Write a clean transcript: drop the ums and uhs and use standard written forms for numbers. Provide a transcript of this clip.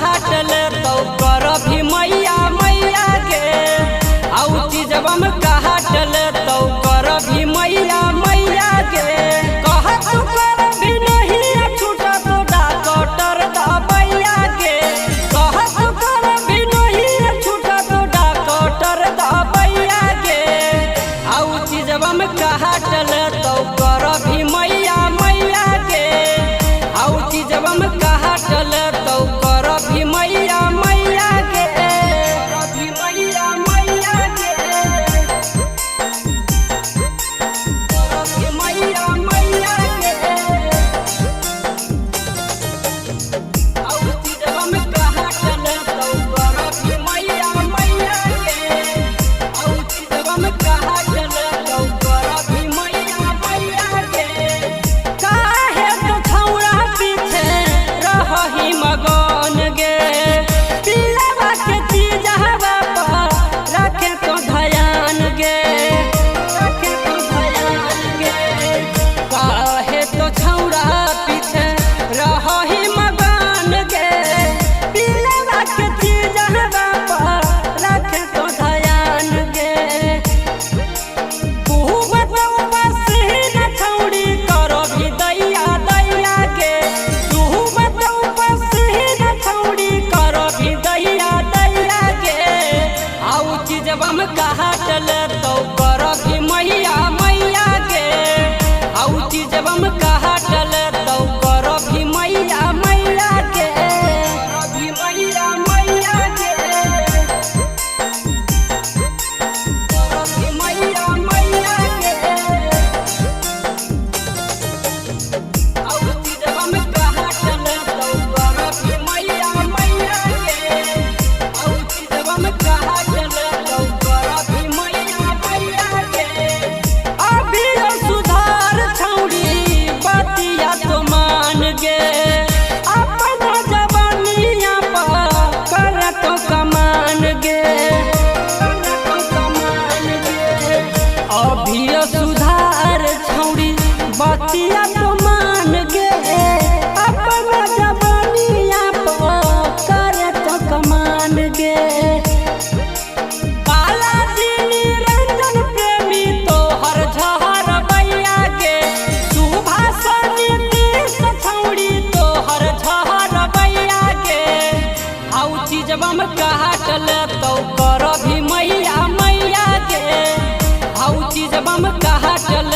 काटल तो कर भी मैया मैया के आउ चीजवा में काटल तो कर भी मैया मैया के कह तू कर भी नहीं छूटा तो डॉक्टर दबैया के कह तू कर भी नहीं छूटा तो डॉक्टर दबैया के आउ चीजवा में काटल तो कर भी मैया मैया के आउ चीजवा में काटल तो कर भी मैया मैया के भी मैया मैया के भी मैया मैया के आउ चीजवा में काटल तो कर भी मैया मैया के आउ चीजवा में काटल तो कर भी मैया मैया के काहे तो छौड़ा पीछे रही मगन गे पिलवा के चीजवा पर रखे तो ध्यान गे रखे तो ध्यान गे काहे तो छौड़ा पीछे रही मगन गे पिलवा के चीजवा पर रखे तो ध्यान गे करो भी दैया दैया के तू बताऊ पसीना छौड़ी करो भी दैया दैया के आउ चीजवा में काटल तो कर भी मैया मैया के आउ चीजवा में काटल तो कर भी मैया मैया के भी मैया मैया के भी मैया मैया के आउ चीजवा में काटल तो कर भी मैया मैया के आउ चीजवा में काटल तो कर भी मैया मैया के अभी सुधार छौड़ी बतिया तो मान गे अपना जवानिया पर कर तो कमान गे कर तो कमान गे अभी सुधार छौड़ी बतिया तो मान गे अपना जवानिया पर कर तो कमान गे बालाजी निरंजन प्रेमी तोहर झहर बैया के सुभाषण नीतीश छौड़ी तोहर झहर बैया के आउ चीजवा में काटल तो कर भी मैया मैया के आउ चीजवा में काटल